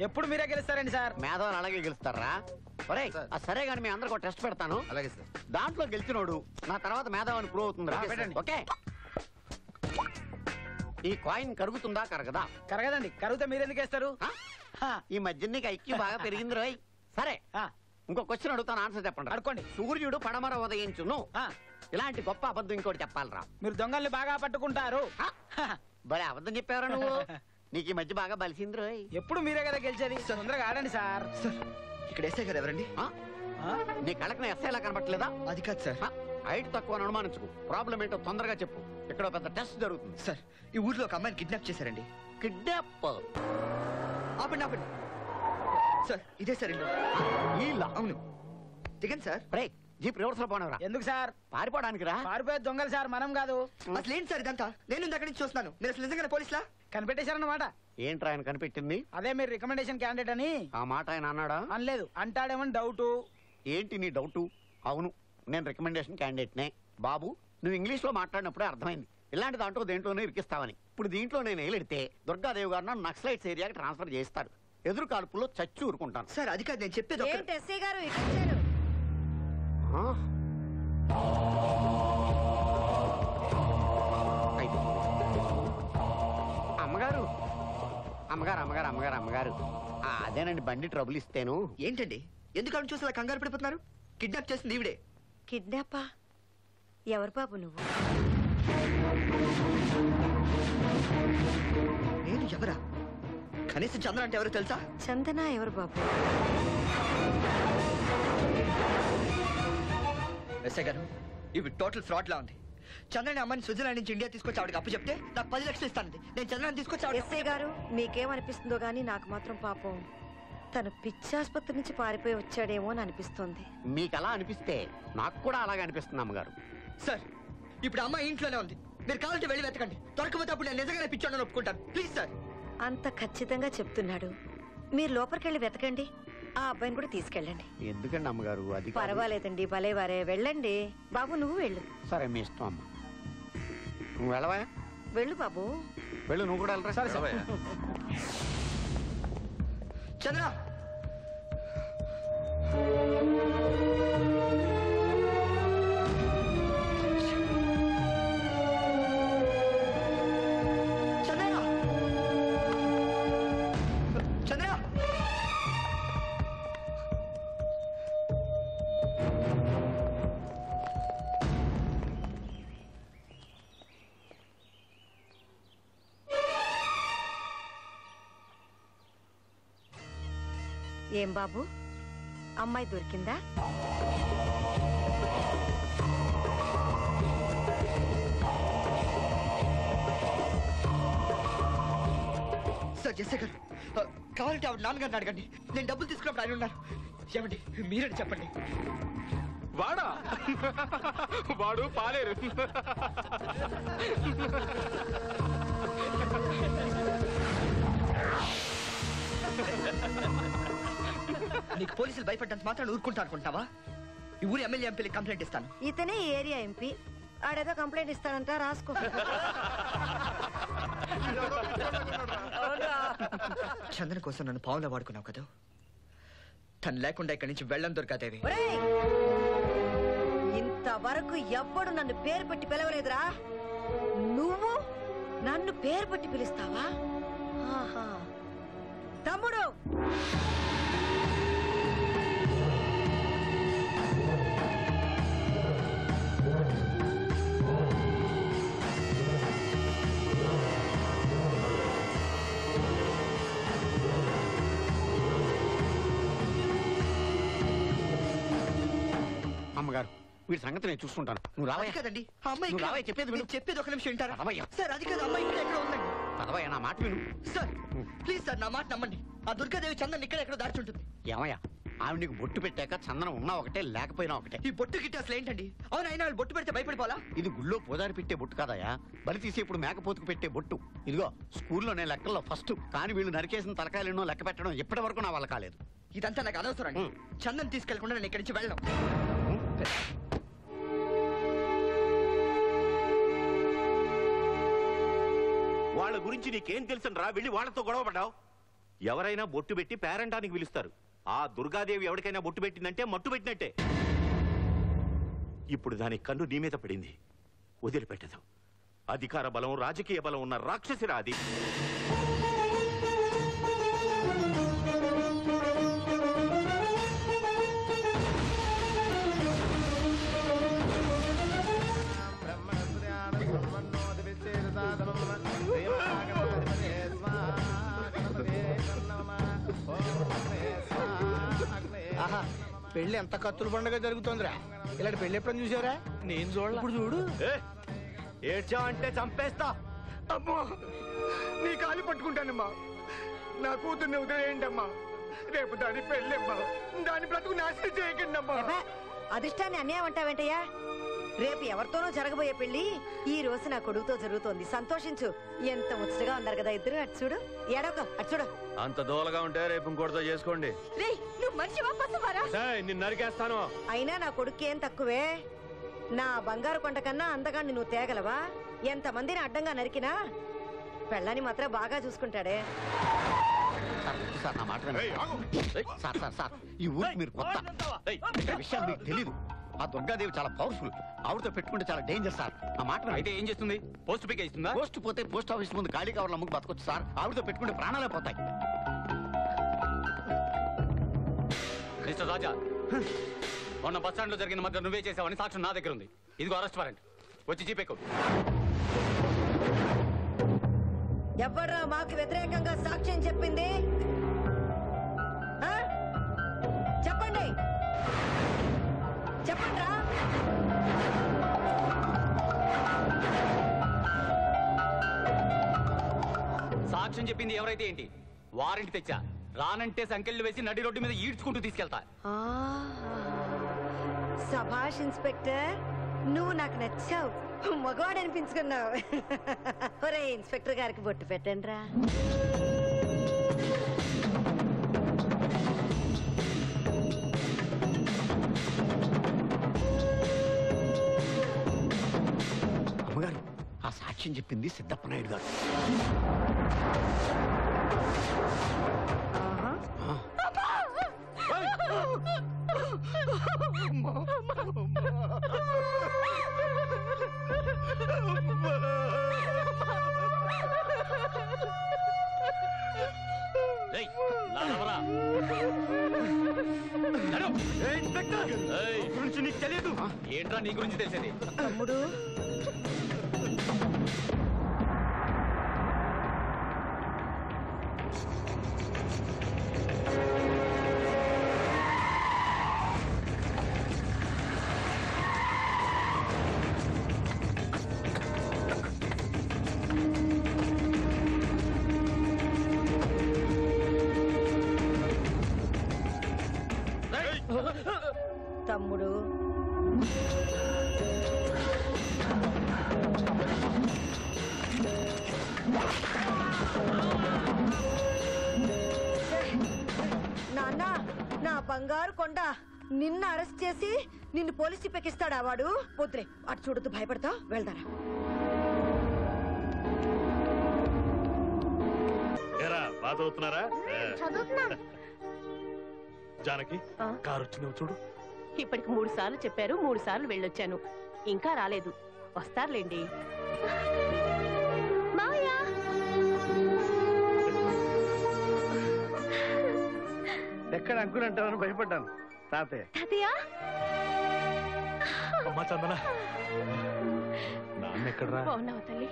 ఎప్పుడు మీరే గెలుస్తారండి సార్? మేధావులు అలాగే గెలుస్తారా? ఒరేయ్, సరే గాని మీ అందరికి టెస్ట్ పెడతాను. అలాగే సార్. దాంట్లో గెలిచినోడు నా తర్వాత మేధావని ప్రూవ్ అవుతుంది. ఓకే, ఈ కాయిన్ కరుగుతుందా కరగదా? కరగదండి. కరుగుతే మీరెందుకు వేస్తారు? ఈ మధ్య నీకు ఐక్యూ బాగా పెరిగింది రోయ్. సరే, ఇంకో క్వశ్చన్ అడుగుతాను, ఆన్సర్ చెప్పండి. అడుకోండి. సూర్యుడు పడమర ఉదయించును. ఇలాంటి గొప్ప అబద్ధం ఇంకోటి చెప్పాలరా. మీరు దొంగల్ని బాగా పట్టుకుంటారు. భలే అబద్ధం చెప్పారా నువ్వు. నీకు ఈ మధ్య బాగా బలిసింది రోయ్. ఎప్పుడు మీరే కదా గెలిచేది. తొందరగా ఆడండి సార్. ఇక్కడ ఎస్ఐ గారు ఎవరండి? నీ కళ్ళకి నా ఎస్ఐలా కనబట్టలేదా? అది కాదు సార్. హైట్ తక్కువ అనుమానించుకో. ప్రాబ్లం ఏంటో తొందరగా చెప్పు. ఇక్కడ పెద్ద టెస్ట్ జరుగుతుంది. సార్, ఈ ఊర్లో ఒక అమ్మాయిని కిడ్నాప్ చేశారండి. కిడ్నాప్? ఆపండి ఆపండి సార్, ఇదే సార్ ఇల్లు. అవును, దిగండి సార్. జీప్ రివర్స్ లో పోనవరా? ఎందుకు సార్? పారిపోవడానికి రా. పారిపోయే దొంగలు సార్, మనం కాదు. అసలు ఏంటి సార్ ఇదంతా? నేను అక్కడి నుంచి చూస్తున్నాను. మీరు అసలు నిజంగానే పోలీసులా? కనిపెట్టేశారన్నమాట. ఏంట్రా ఆయన కనిపెట్టింది? అదే మీరు రికమెండేషన్ క్యాండిడేట్ అని. ఆ మాట ఆయన అన్నాడా? అనలేదు. అంటాడేమని డౌట్. ఏంటి నీ డౌట్? అవును, నేను రికమెండేషన్ క్యాండిడేట్నే. బాబు, నువ్వు ఇంగ్లీష్ లో మాట్లాడినప్పుడే అర్థమైంది ఇలాంటి దాంట్లో దేంట్లోనే ఇరికిస్తావని. ఇప్పుడు దీంట్లో నేను ఏలెడితే దుర్గాదేవి గారు నన్ను నక్సలైట్స్ ఏరియాకి ట్రాన్స్ఫర్ చేస్తారు. ఎదురు కాల్పుల్లో చచ్చి ఊరుకుంటాను. సార్ అది కాదు, నేను చెప్పేది. ఎస్ఐ గారు ఇచ్చారు. అమ్మగారు అమ్మగారు అమ్మగారు అమ్మగారు అమ్మగారు అదేనండి, బండి ట్రబుల్ ఇస్తేను. ఏంటండి, ఎందుకు అలా చూసి అలా కంగారు పడిపోతున్నారు? కిడ్నాప్ చేసింది ఈవిడే. కిడ్నాపా? ఎవరు బాబు నువ్వు? నేను ఎవరా? కనీసం చంద్ర అంటే ఎవరో తెలుసా? చందన ఎవరు బాబు? ఎస్ఐ గారు, ఇవి టోటల్ ఫ్రాడ్ లా ఉంది. చంద్రని అమ్మని స్విట్జర్లాండ్ నుంచి ఇండియా తీసుకొచ్చి ఆవిడకి అప్పు చెప్తే నాకు 10 లక్షలు ఇస్తానండి. నేను చంద్రని తీసుకొచ్చి ఎస్ఐ గారు, మీకేమనిపిస్తుందో గానీ నాకు మాత్రం పాపం తను పిచ్చాసుపత్రి నుంచి పారిపోయి వచ్చాడేమో అని అనిపిస్తుంది. మీకు అలా అనిపిస్తే నాకు కూడా అలాగే అనిపిస్తుంది అమ్మగారు. సార్, ఇప్పుడు అమ్మ ఇంట్లోనే ఉంది. మీరు కావాలంటే వెళ్ళి వెతకండి. దొరకపోతే అప్పుడు నేను నిజంగానే పిచ్చాడని ఒప్పుకుంటాను. Please sir. అంత ఖచ్చితంగా చెప్తున్నాడు. మీరు లోపలికెళ్ళి వెతకండి. ఆ అబ్బాయిని కూడా తీసుకెళ్ళండి. ఎందుకండి అమ్మగారు? అది పర్వాలేదండి, భలేవారే. వెళ్ళండి బాబు, నువ్వు వెళ్ళు. సరే, మీ ఇష్టం అమ్మ. నువ్వు వెళ్ళవా? వెళ్ళు బాబు, వెళ్ళు. నువ్వు కూడా వెళ్ళరా? సరే సరే. చంద్ర, ఏం బాబు, అమ్మాయి దొరికిందా? సార్, ఎస్ఐ గారు, కావాలంటే ఆవిడ నాన్నగారిని అడగండి. నేను డబ్బులు తీసుకున్నప్పుడు ఆయన ఉన్నారు. ఏమండి, మీరని చెప్పండి. వాడా? వాడు పాలేరు. నీకు పోలీసులు భయపడ్డంత మాత్రం ఊరుకుంటా అనుకుంటావా? ఈ ఊరి ఎమ్మెల్యే ఎంపీలకి కంప్లైంట్ ఇస్తాను. ఇతనే ఈ ఏరియా ఎంపీ. ఆడేదో కంప్లైంట్ ఇస్తానంట, రాసుకో. చందన కోసం నన్ను పావులా వాడుకున్నావు కదా. తను లేకుండా ఇక్కడి నుంచి వెళ్ళం దొరకదేవి. ఇంతవరకు ఎవ్వడు నన్ను పేరు పెట్టి పిలవలేదురా. నువ్వు నన్ను పేరు పెట్టి పిలుస్తావా? తమ్ముడు, అమ్మగారు, వీడి సంగతి నేను చూసుకుంటాను. నువ్వు రావయ్య. కదండి, అమ్మాయి చెప్పేది ఒక నిమిషం వింటారా? సార్, అది కాదు, అమ్మాయి ఇక్కడ ఎక్కడ ఉందండి. పదవయ్య, నా మాట విను. సార్ ప్లీజ్ సార్, నా మాట నమ్మండి. ఆ దుర్గాదేవి చందన్ ఇక్కడ ఎక్కడో దాచుంటుంది. ఏమయ్యా, ఆవిడ నీకు బొట్టు పెట్టాక చందనం ఉన్నా ఒకటే లేకపోయినా ఒకటే. ఈ బొట్టు గిట్టి అసలు ఏంటండి? అవును, అయినా వాళ్ళు బొట్టు పెడితే భయపడిపోవాలా? ఇది గుళ్ళో పూజారి పెట్టే బొట్టు కాదయా, బలి తీసి ఇప్పుడు మేకపోతుకు పెట్టే బొట్టు. ఇదిగో, స్కూల్లో నేను లెక్కల్లో ఫస్ట్, కానీ వీళ్ళు నరికేసిన తలకాయలు లెక్క పెట్టడం ఇప్పటి వరకు నా వల్ల కాలేదు. ఇదంతా నాకు అనవసరం అండి. చందన్ తీసుకెళ్లకుండా నేను ఇక్కడి నుంచి వెళ్ళను. వాళ్ళ గురించి నీకేం తెలుసని రా వెళ్ళి వాళ్ళతో గొడవ పడ్డావు? ఎవరైనా బొట్టు పెట్టి పేరంటానికి పిలుస్తారు. ఆ దుర్గాదేవి ఎవరికైనా బొట్టు పెట్టిందంటే మట్టు పెట్టినట్టే. ఇప్పుడు దాని కన్ను నీ మీద పడింది, వదిలిపెట్టదు. అధికార బలం, రాజకీయ బలం ఉన్న రాక్షసిరా అది. ఆహా, పెళ్లి ఎంత కత్తుల పండుగ జరుగుతోందిరా. ఇలాంటి పెళ్లి ఎప్పుడని చూసారా? నేను చూడాలి. ఇప్పుడు చూడు. ఏడ్చా అంటే చంపేస్తా. అమ్మా, నీ కాలు పట్టుకుంటానమ్మా. నా కూతుర్ని వదిలేయండి అమ్మా. రేపు దాని పెళ్ళమ్మా. దాని బ్రతుకు నాశనం చేయకండి అమ్మా. అదిష్టాన్ని అన్యాయం అంటావేంటయ్యా? రేపు ఎవరితోనో జరగబోయే పెళ్లి ఈ రోజు నా కొడుకుతో జరుగుతోంది. సంతోషించు. ఎంత ముచ్చటగా ఉన్నారు కదా ఇద్దరు. అటు చూడు, ఎడొక అటు చూడు. అంత దూలగా ఉంటే రేపు ఇంకోటితో చేసుకోండి. నువ్వు మనిషివా పసువారా? నిన్ను నరికేస్తాను. అయినా నా కొడుకేం తక్కువే. నా బంగారు కొండ కన్నా అందగాన్ని నువ్వు తేగలవా? ఎంత మందిని అడ్డంగా నరికినా పెళ్ళని మాత్రం బాగా చూసుకుంటాడే. సార్ నా మాట సార్ సార్ సార్ ఈ ఊరికి మీరు కొత్త. విషయాలు మీకు తెలీదు. ఆ దుర్గాదేవి చాలా పవర్ఫుల్. ఆవిడతో పెట్టుకుంటే చాలా డేంజర్ సార్. నా మాట అయితే ఏం చేస్తుంది? పోస్ట్ పిక్ ఇస్తుందా? పోస్ట్ పోతే పోస్ట్ ఆఫీస్ ముందు ఖాళీ కవర్లు అమ్ముకు బతకొచ్చు సార్. ఆవిడతో పెట్టుకుంటే ప్రాణాలే పోతాయి. మిస్టర్ రాజా, మొన్న బస్ స్టాండ్ లో జరిగిన మధ్య నువ్వే చేసావని సాక్ష్యం నా దగ్గర ఉంది. ఇదిగో అరెస్ట్ వారెంట్. వచ్చి జీపెక్కు. ఎవడ్రా మాకు వ్యతిరేకంగా సాక్ష్యం చెప్పింది? చెప్పండి, చెప్పండ్రా. సాక్ష్యం చెప్పింది ఎవరైతే ఏంటి? వారెంట్ తెచ్చా. రానంటే సంకెళ్ళు వేసి నడి రోడ్డు మీద ఈడ్చుకుంటూ తీసుకెళ్తా. సభాష్ ఇన్స్పెక్టర్, నువ్వు నాకు నచ్చావు. మగవాడు అనిపించుకున్నావు. ఒరే ఇన్స్పెక్టర్ గారికి బొట్టు పెట్టండి రా. అమ్మగారు, ఆ సాక్ష్యం చెప్పింది సిద్ధప్ప నాయుడు గారు. నీకు తెలియదు ఏంట్రా? నీ గురించి తెలిసేది. తమ్ముడు, తమ్ముడు, నాన్న, నా బంగారు కొండ నిన్న అరెస్ట్ చేసి నిన్ను పోలీసు పెక్కిస్తాడా వాడు? వద్దులే, అటు చూడద్దు, భయపడతావు. వెళ్దారా. బాగా చదువుతున్నారా? జానకి, కారు వచ్చిందేమో చూడు. ఇప్పటికి 3 సార్లు చెప్పారు, 3 సార్లు వెళ్ళొచ్చాను. ఇంకా రాలేదు. వస్తారులేండి. ఎక్కడ అంకులు అంటావని భయపడ్డాను. తాతయ్య. అమ్మా చందన, నాన్న ఎక్కడరా? బాగున్నావా తల్లి?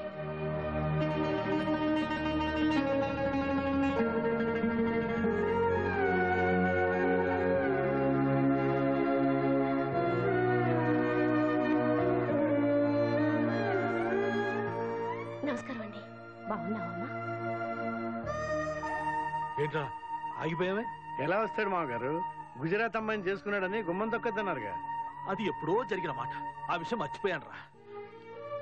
నమస్కారం అండి. బాగున్నావమ్మా? ఏంట్రా ఆగిపోయావే? ఎలా వస్తాడు మామగారు? గుజరాత్ అమ్మాయిని చేసుకున్నాడని గుమ్మం తొక్కద్దన్నారుగా. అది ఎప్పుడో జరిగిన మాట. ఆ విషయం మర్చిపోయాను రా.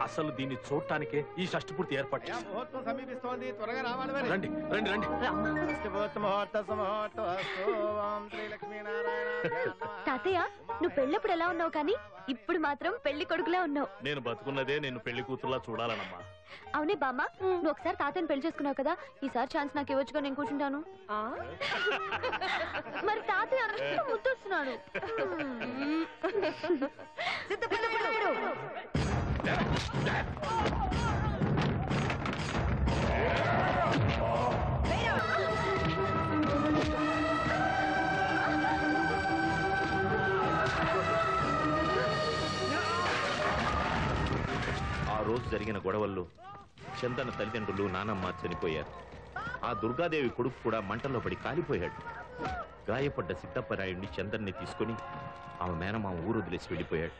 అసలు దీన్ని చూడటానికే ఈ షష్టి పూర్తి ఏర్పాటు చేశాను. సమీపిస్తోంది, త్వరగా రావాలి. రండి రండి రండి. తాతయ్య నువ్వు పెళ్ళప్పుడు ఎలా ఉన్నావు కానీ ఇప్పుడు మాత్రం పెళ్లి కొడుకులా ఉన్నావు. నేను బతుకున్నదే నేను పెళ్లి కూతురులా చూడాలనమ్మా. అవునే బామ్మ, నువ్వు ఒకసారి తాతయ్యని పెళ్లి చేసుకున్నావు కదా, ఈసారి ఛాన్స్ నాకు ఇవ్వచ్చుగా, నేను కూర్చుంటాను. మరి తాతయ్య అంత ముద్దొస్తున్నాడు. ఆ రోజు జరిగిన గొడవల్లో చందన తల్లిదండ్రులు నానమ్మ చనిపోయారు. ఆ దుర్గాదేవి కొడుకు కూడా మంటల్లో పడి కాలిపోయాడు. గాయపడ్డ సిద్ధప్పరాయుడిని చందన్ని తీసుకుని ఆమె మేనమామ ఊరు వదిలేసి వెళ్ళిపోయాడు.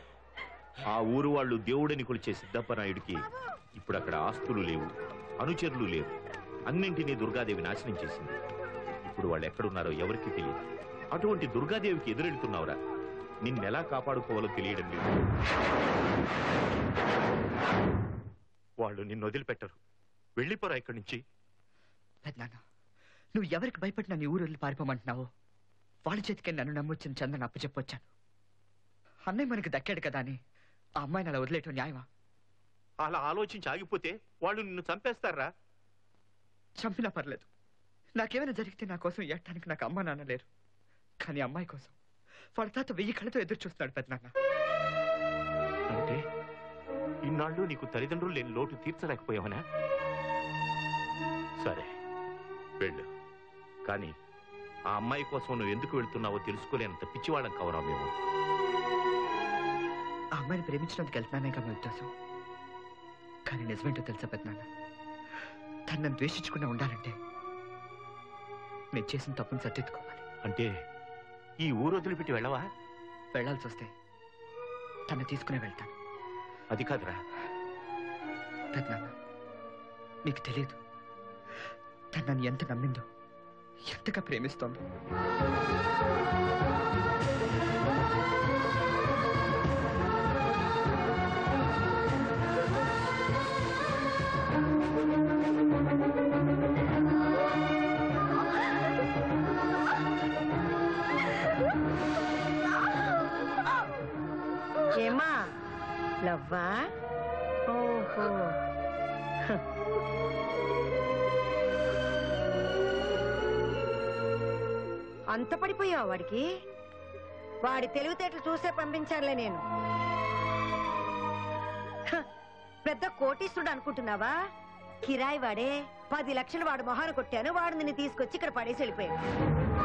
ఆ ఊరు వాళ్ళు దేవుడిని కొలిచే సిద్ధప్పరాయుడికి ఇప్పుడు అక్కడ ఆస్తులు లేవు, అనుచరులు లేరు. అన్నింటినీ దుర్గాదేవి నాశనం చేసింది. ఇప్పుడు వాళ్ళు ఎక్కడున్నారో ఎవరికీ తెలియదు. అటువంటి దుర్గాదేవికి ఎదురెళ్తున్నావురా, నిన్నెలా కాపాడుకోవాలో తెలియడం లేదు. వాళ్ళు నిన్ను వదిలిపెట్టరు, వెళ్ళిపోరా ఇక్కడి నుంచి. పెద్దనాన్న, నువ్వు ఎవరికి భయపడి నన్ను ఊరు వెళ్ళి పారిపోమంటున్నావో వాళ్ళ చేతికి నన్ను నమ్మొచ్చిన చందన అప్పచెప్పొచ్చాను. అన్నయ్య మనకి దక్కాడు కదా అని ఆ అమ్మాయిని అలా వదిలేయటం న్యాయమా? అలా ఆలోచించి ఆగిపోతే వాళ్ళు నిన్ను చంపేస్తారా? చంపినా పర్లేదు, నాకేమైనా జరిగితే నా కోసం ఏడటానికి నాకు అమ్మ నాన్న లేరు. కానీ అమ్మాయి కోసం వాళ్ళ తాత 1000 కళ్ళతో ఎదురు చూస్తున్నాడు పెద్దనాన్న. అంటే ఇన్నాళ్ళు నీకు తల్లిదండ్రులు లేని లోటు తీర్చలేకపోయావనా? సరే వెళ్ళు, కానీ ఆ అమ్మాయి కోసం నువ్వు ఎందుకు వెళ్తున్నావో తెలుసుకోలేనంత పిచ్చివాళ్ళం కావరా మేము. ఆ అమ్మాయిని ప్రేమించినందుకు వెళ్తున్నానే కదా ఉద్దేశం. కానీ నిజమేంటో తెలుసా పెద్దనాన్న, తను నన్ను ద్వేషించకుండా ఉండాలంటే నేను చేసిన తప్పును సర్దిద్దుకోవాలి. అంటే ఈ ఊరు వదిలిపెట్టి వెళ్ళవా? వెళ్లాల్సి వస్తే తను తీసుకునే వెళ్తాను. అది కాదురా పెద్దనాన్న, నీకు తెలియదు తను నన్ను ఎంత నమ్మిందో, ఎంతగా ప్రేమిస్తోందో. ఏమా లవ్వా? ఓహో, అంత పడిపోయావు వాడికి? వాడి తెలివితేటలు చూసే పంపించానులే నేను. పెద్ద కోటీశ్వరుడు అనుకుంటున్నావా? కిరాయి వాడే 10 లక్షలు వాడు మొహాన కొట్టాను, వాడు నిన్ను తీసుకొచ్చి ఇక్కడ పడేసి వెళ్ళిపోయాడు.